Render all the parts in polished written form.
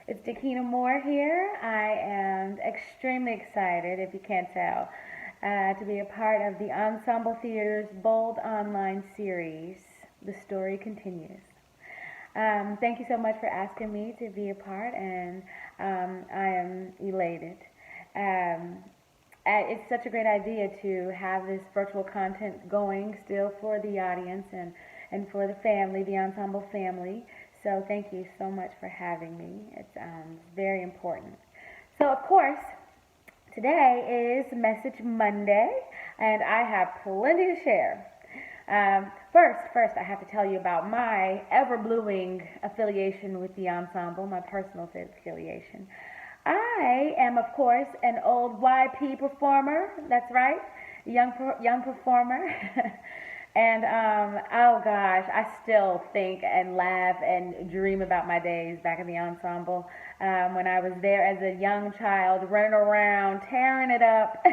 It's DeQuina Moore here. I am extremely excited, if you can't tell, to be a part of the Ensemble Theater's Bold Online series. The story continues. Thank you so much for asking me to be a part, and I am elated. Um, it's such a great idea to have this virtual content going still for the audience and for the family, the Ensemble family. So thank you so much for having me. It's very important. So of course, today is Message Monday, and I have plenty to share. First, I have to tell you about my ever-blooming affiliation with the ensemble, my personal affiliation. I am, of course, an old YP performer. That's right, young performer. And oh gosh, I still think and laugh and dream about my days back in the ensemble when I was there as a young child, running around, tearing it up.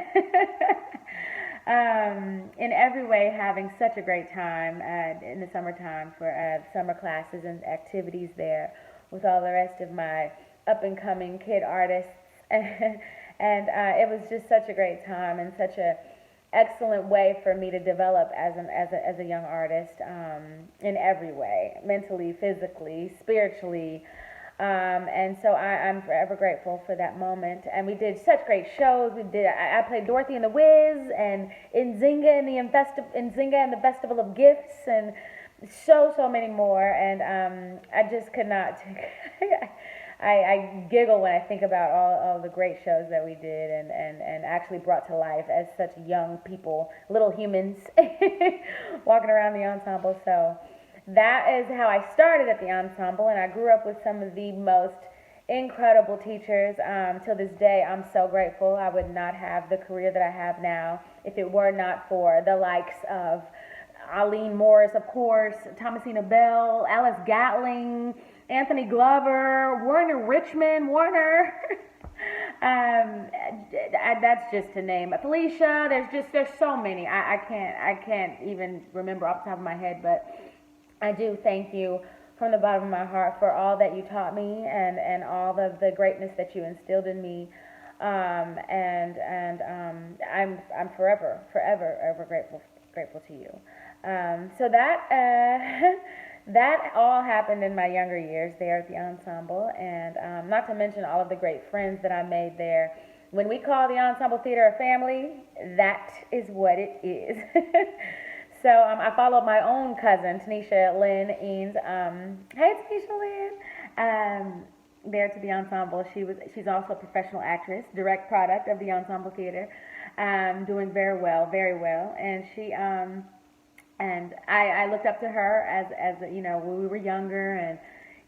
In every way, having such a great time in the summertime for summer classes and activities there with all the rest of my up-and-coming kid artists. And it was just such a great time and such a excellent way for me to develop as a young artist in every way, mentally, physically, spiritually. And so I'm forever grateful for that moment. And we did such great shows. I played Dorothy and the Wiz and Nzinga and the Festival of Gifts and so many more. And I just could not. I giggle when I think about all the great shows that we did and actually brought to life as such young people, little humans walking around the ensemble. So that is how I started at the ensemble, and I grew up with some of the most incredible teachers. Till this day, I'm so grateful. I would not have the career that I have now if it were not for the likes of Eileen Morris, of course, Thomasina Bell, Alice Gatling, Anthony Glover, Warner. That's just to name. Felicia. There's so many. I can't even remember off the top of my head, but I do thank you from the bottom of my heart for all that you taught me and all of the greatness that you instilled in me. I'm forever grateful to you. So that that all happened in my younger years there at the ensemble, and not to mention all of the great friends that I made there. When we call the Ensemble Theater a family, that is what it is. So I followed my own cousin, Tanisha Lynn Eanes. Hey, Tanisha Lynn. There to the ensemble. She's also a professional actress, direct product of the Ensemble Theater, doing very well. And she and I looked up to her as you know, when we were younger, and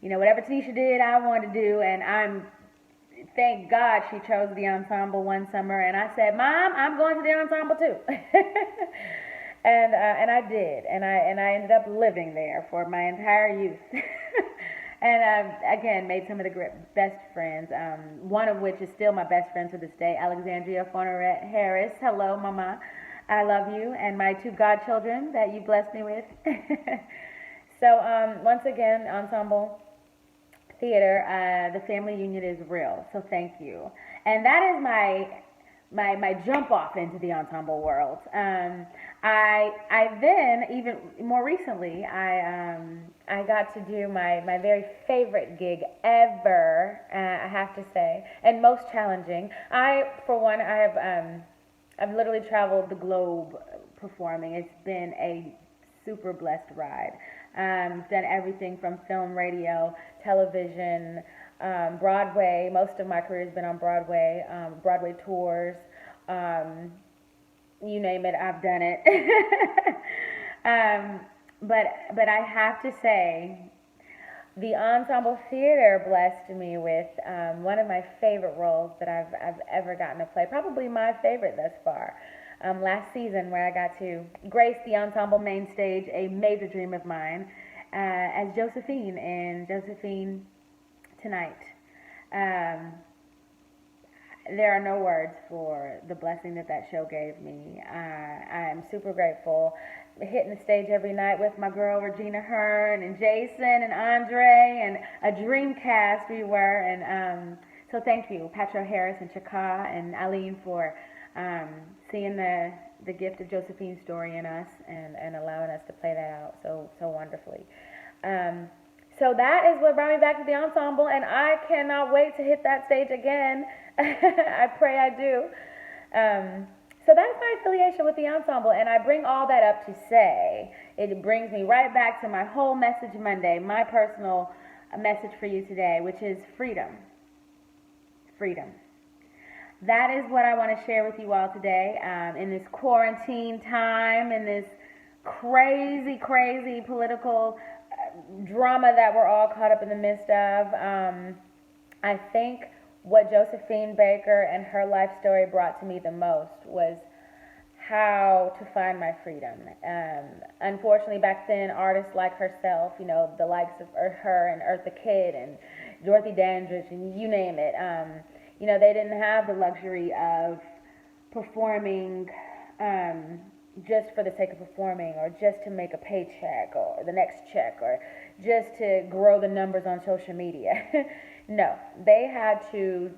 you know, whatever Tanisha did, I wanted to do. And thank God she chose the ensemble one summer, and I said, Mom, I'm going to the ensemble too. And I did, and I ended up living there for my entire youth. And again, made some of the best friends, one of which is still my best friend to this day, Alexandria Fonorette Harris. Hello, Mama. I love you, and my two godchildren that you blessed me with. So once again, Ensemble Theater, the family union is real, so thank you. And that is my jump off into the ensemble world. I then, even more recently, I got to do my very favorite gig ever, I have to say, and most challenging. For one, I've literally traveled the globe performing. It's been a super blessed ride. Done everything from film, radio, television, Broadway. Most of my career has been on Broadway, Broadway tours. You name it, I've done it. But I have to say, the Ensemble Theater blessed me with one of my favorite roles that I've ever gotten to play, probably my favorite thus far. Last season, where I got to grace the ensemble main stage, a major dream of mine, as Josephine in Josephine Tonight. there are no words for the blessing that that show gave me. I am super grateful. Hitting the stage every night with my girl Regina Hearn and Jason and Andre and a dream cast we were. And so thank you, Patro Harris and Chaka and Eileen for seeing the gift of Josephine's story in us and allowing us to play that out so wonderfully. So that is what brought me back to the ensemble, and I cannot wait to hit that stage again. I pray I do. So that's my affiliation with the ensemble, and I bring all that up to say it brings me right back to my whole message Monday, my personal message for you today, which is freedom. Freedom. That is what I want to share with you all today in this quarantine time, in this crazy, crazy political drama that we're all caught up in the midst of. I think what Josephine Baker and her life story brought to me the most was how to find my freedom. Unfortunately, back then, artists like herself, the likes of her and Eartha Kitt and Dorothy Dandridge and you name it, they didn't have the luxury of performing just for the sake of performing, or just to make a paycheck or the next check, or just to grow the numbers on social media. No, they had to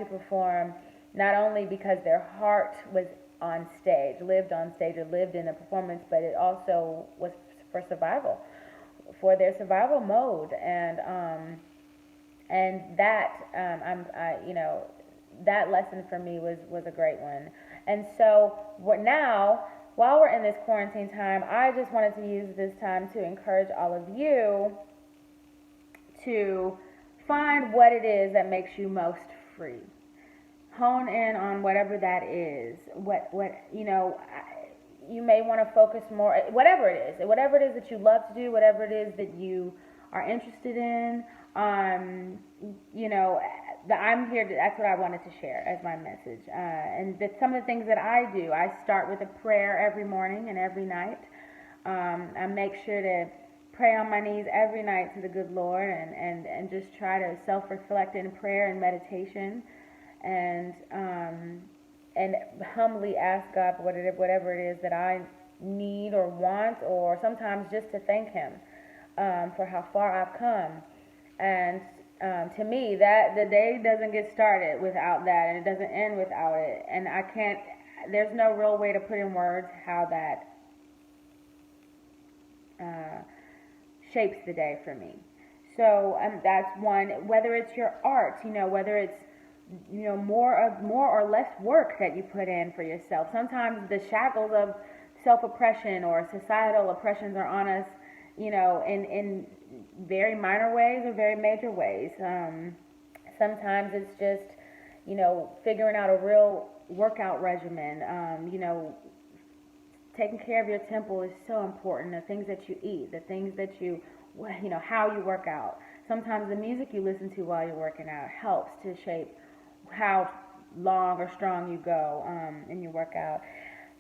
perform not only because their heart was on stage, lived on stage, or lived in a performance, but it also was for survival, for their survival mode, and that that lesson for me was a great one. And so now, while we're in this quarantine time, I just wanted to use this time to encourage all of you to find what it is that makes you most free. Hone in on whatever that is. You may want to focus more, whatever it is that you love to do, whatever it is that you are interested in. I'm here that's what I wanted to share as my message. And some of the things that I do, I start with a prayer every morning and every night. I make sure to pray on my knees every night to the good Lord and just try to self-reflect in prayer and meditation, and humbly ask God for whatever it is that I need or want, or sometimes just to thank Him for how far I've come. And to me, that the day doesn't get started without that, and it doesn't end without it. And there's no real way to put in words how that shapes the day for me. So that's one. Whether it's your art, whether it's more or less work that you put in for yourself. Sometimes the shackles of self-oppression or societal oppressions are on us, in very minor ways or very major ways. Sometimes it's just, figuring out a real workout regimen. Taking care of your temple is so important. The things that you eat, the things that how you work out. Sometimes the music you listen to while you're working out helps to shape how long or strong you go in your workout.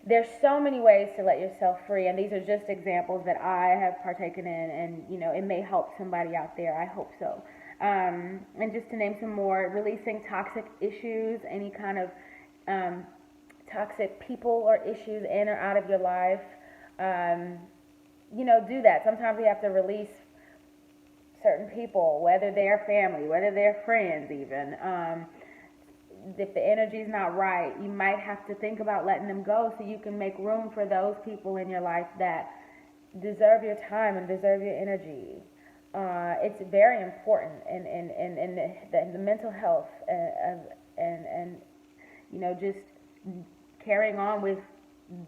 There's so many ways to let yourself free, and these are just examples that I have partaken in, and it may help somebody out there. I hope so. And just to name some more, releasing toxic issues, any kind of toxic people or issues in or out of your life. Do that. Sometimes we have to release certain people, whether they're family, whether they're friends even. If the energy's not right, you might have to think about letting them go so you can make room for those people in your life that deserve your time and deserve your energy. It's very important in the mental health and just carrying on with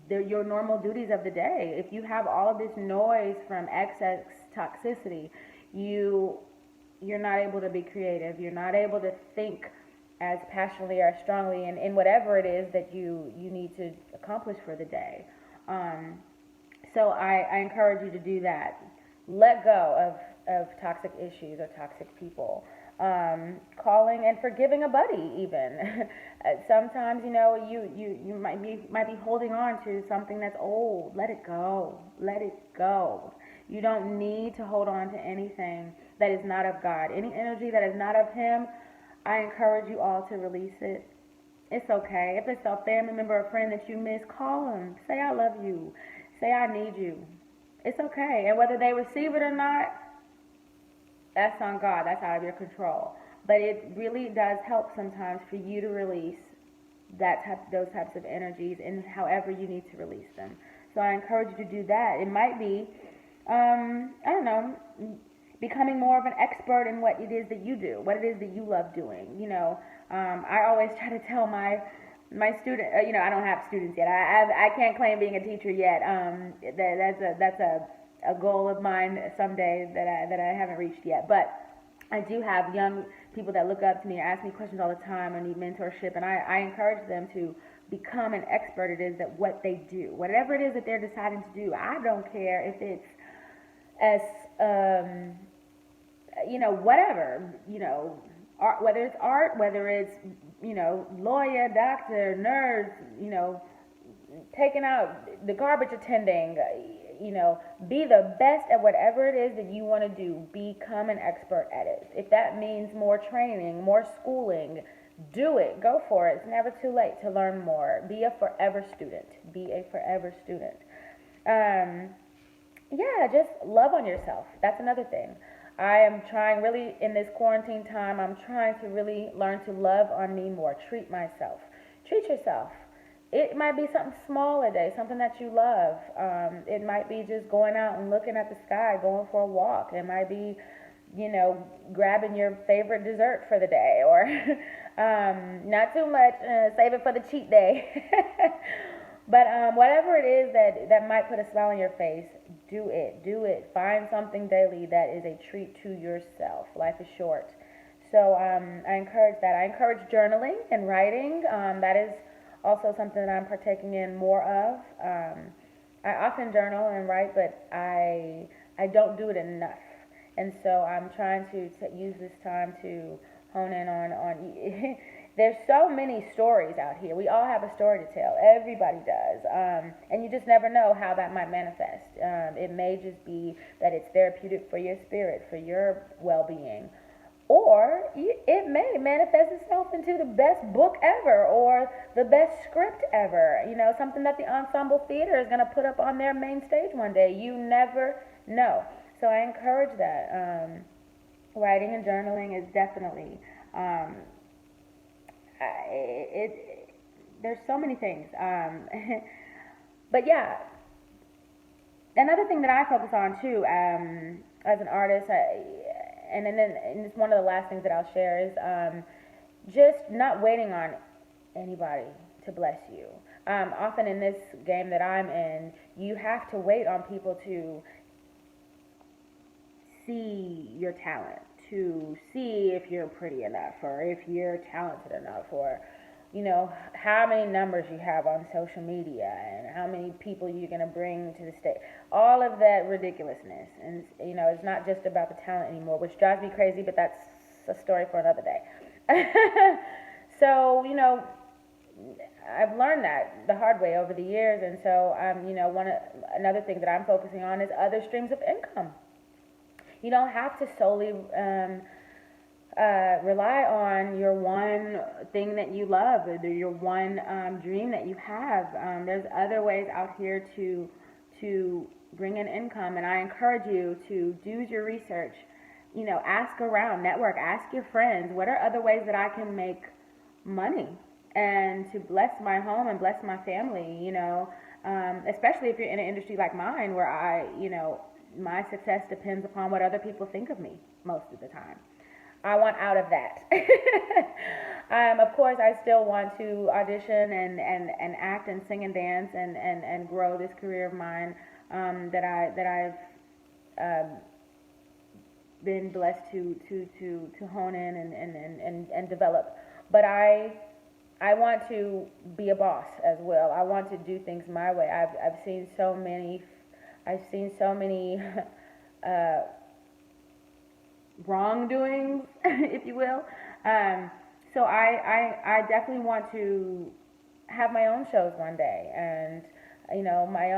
your normal duties of the day. If you have all of this noise from excess toxicity, you're not able to be creative. You're not able to think as passionately or strongly in whatever it is that you need to accomplish for the day. So I encourage you to do that. Let go of toxic issues or toxic people. Calling and forgiving a buddy even. Sometimes you might be holding on to something that's old. Let it go. Let it go. You don't need to hold on to anything that is not of God. Any energy that is not of Him, I encourage you all to release it It's okay. If it's a family member or friend that you miss, call them. Say I love you. Say I need you. It's okay. And whether they receive it or not, that's on God. That's out of your control. But it really does help sometimes for you to release those types of energies and however you need to release them. So I encourage you to do that. It might be, I don't know, becoming more of an expert in what it is that you do, what it is that you love doing. I always try to tell my student, I don't have students yet. I can't claim being a teacher yet. That's a goal of mine someday that I haven't reached yet. But I do have young people that look up to me, ask me questions all the time, or need mentorship, and I encourage them to become an expert. It is that what they do, whatever it is that they're deciding to do. I don't care if it's as whatever, art, whether it's art, whether it's lawyer, doctor, nurse, taking out the garbage, attending, be the best at whatever it is that you want to do. Become an expert at it. If that means more training, more schooling, do it. Go for it. It's never too late to learn more. Be a forever student. Be a forever student. Yeah, just love on yourself. That's another thing. I am trying really in this quarantine time, I'm trying to really learn to love on me more. Treat myself. Treat yourself. It might be something small a day, something that you love. It might be just going out and looking at the sky, going for a walk. It might be, grabbing your favorite dessert for the day, or not too much, save it for the cheat day. But whatever it is that might put a smile on your face, do it. Do it. Find something daily that is a treat to yourself. Life is short. So I encourage that. I encourage journaling and writing. That is also something that I'm partaking in more of. I often journal and write, but I don't do it enough. And so I'm trying to use this time to hone in on there's so many stories out here. We all have a story to tell. Everybody does. And you just never know how that might manifest. It may just be that it's therapeutic for your spirit, for your well-being. Or it may manifest itself into the best book ever or the best script ever. Something that the Ensemble Theater is going to put up on their main stage one day. You never know. So I encourage that. Writing and journaling is definitely... there's so many things. But yeah, another thing that I focus on too, as an artist, and it's one of the last things that I'll share is just not waiting on anybody to bless you. Often in this game that I'm in, you have to wait on people to see your talent, to see if you're pretty enough, or if you're talented enough, or how many numbers you have on social media, and how many people you're going to bring to the stage. All of that ridiculousness. And it's not just about the talent anymore, which drives me crazy, but that's a story for another day. So I've learned that the hard way over the years. And so another thing that I'm focusing on is other streams of income. You don't have to solely rely on your one thing that you love, or your one dream that you have. There's other ways out here to bring in income, and I encourage you to do your research. Ask around, network, ask your friends, what are other ways that I can make money and to bless my home and bless my family, especially if you're in an industry like mine where my success depends upon what other people think of me most of the time. I want out of that. Of course, I still want to audition and act and sing and dance and grow this career of mine that I've been blessed to hone in and develop. But I want to be a boss as well. I want to do things my way. I've seen so many wrongdoings, if you will. So I definitely want to have my own shows one day, and my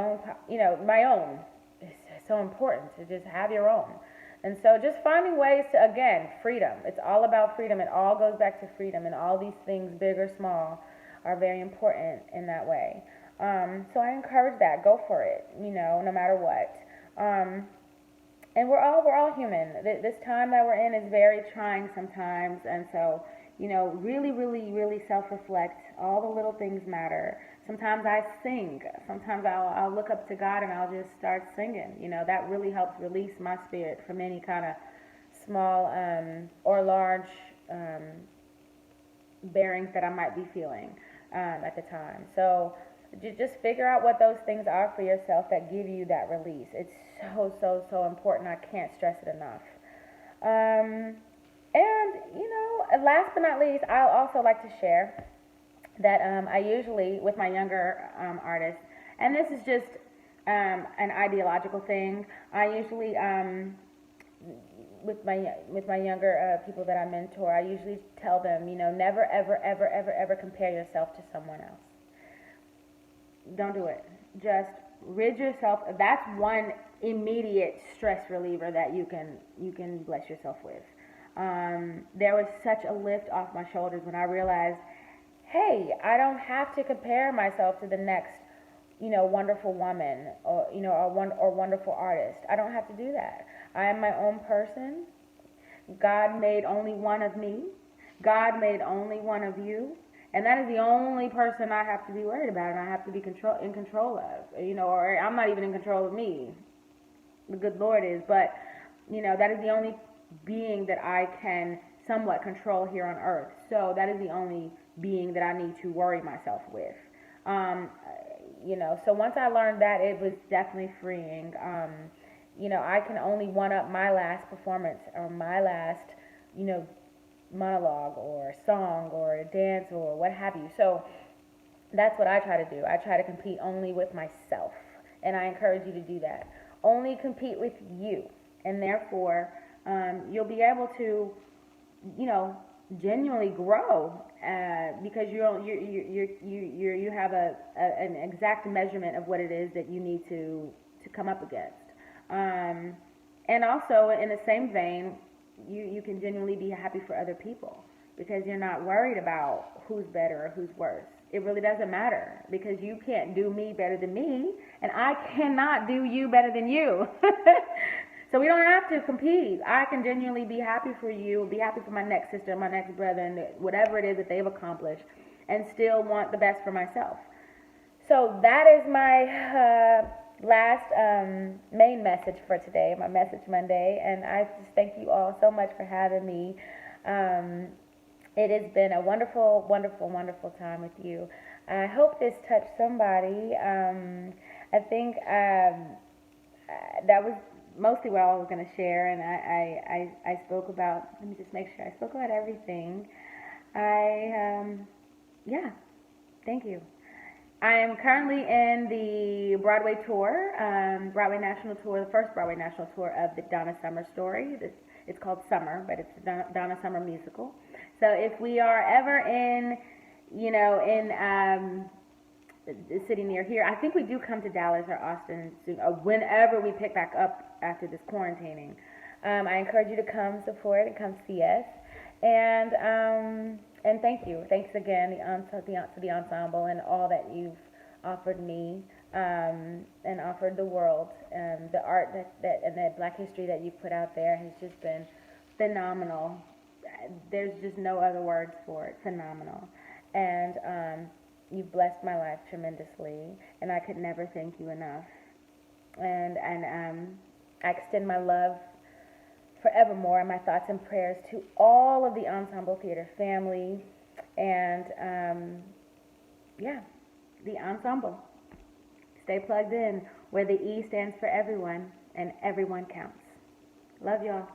own. It's so important to just have your own. And so just finding ways to, again, freedom. It's all about freedom. It all goes back to freedom, and all these things, big or small, are very important in that way. So I encourage that. Go for it, no matter what. And we're all human. This time that we're in is very trying sometimes, and so really, really, really self-reflect. All the little things matter. Sometimes I sing. Sometimes I'll look up to God and I'll just start singing. That really helps release my spirit from any kind of small or large bearings that I might be feeling at the time. So just figure out what those things are for yourself that give you that release. It's so, so, so important. I can't stress it enough. And, last but not least, I'll also like to share that I usually, with my younger artists, and this is just an ideological thing, I usually, with my younger people that I mentor, I usually tell them, never, ever, ever, ever, ever compare yourself to someone else. Don't do it. Just rid yourself. That's one immediate stress reliever that you can bless yourself with. There was such a lift off my shoulders when I realized, hey, I don't have to compare myself to the next, wonderful woman or wonderful artist. I don't have to do that. I am my own person. God made only one of me. God made only one of you. And that is the only person I have to be worried about and I have to be in control of, or I'm not even in control of me. The good Lord is, but, that is the only being that I can somewhat control here on earth. So that is the only being that I need to worry myself with. So once I learned that, it was definitely freeing. I can only one up my last performance or my last, monologue or song or dance or what have you. So that's what I try to do. I try to compete only with myself, and I encourage you to do that. Only compete with you, and therefore you'll be able to, genuinely grow because you have an exact measurement of what it is that you need to come up against. And also in the same vein, you can genuinely be happy for other people because you're not worried about who's better or who's worse. It really doesn't matter because you can't do me better than me, and I cannot do you better than you. So we don't have to compete. I can genuinely be happy for you, be happy for my next sister, my next brother, and whatever it is that they've accomplished, and still want the best for myself. So that is my last main message for today, my Message Monday, and I just thank you all so much for having me. It has been a wonderful, wonderful, wonderful time with you. I hope this touched somebody. I think that was mostly what I was going to share, and I spoke about, let me just make sure, I spoke about everything. Yeah, thank you. I am currently in the Broadway tour, Broadway National Tour, the first Broadway National Tour of the Donna Summer story. It's called Summer, but it's the Donna Summer musical. So if we are ever in the city near here, I think we do come to Dallas or Austin soon, or whenever we pick back up after this quarantining. I encourage you to come support and come see us. And thank you. Thanks again to the ensemble and all that you've offered me and offered the world. The art that and the Black history that you've put out there has just been phenomenal. There's just no other words for it. Phenomenal. And you've blessed my life tremendously, and I could never thank you enough. And I extend my love forevermore and my thoughts and prayers to all of the Ensemble Theater family and the Ensemble. Stay plugged in where the E stands for everyone and everyone counts. Love y'all.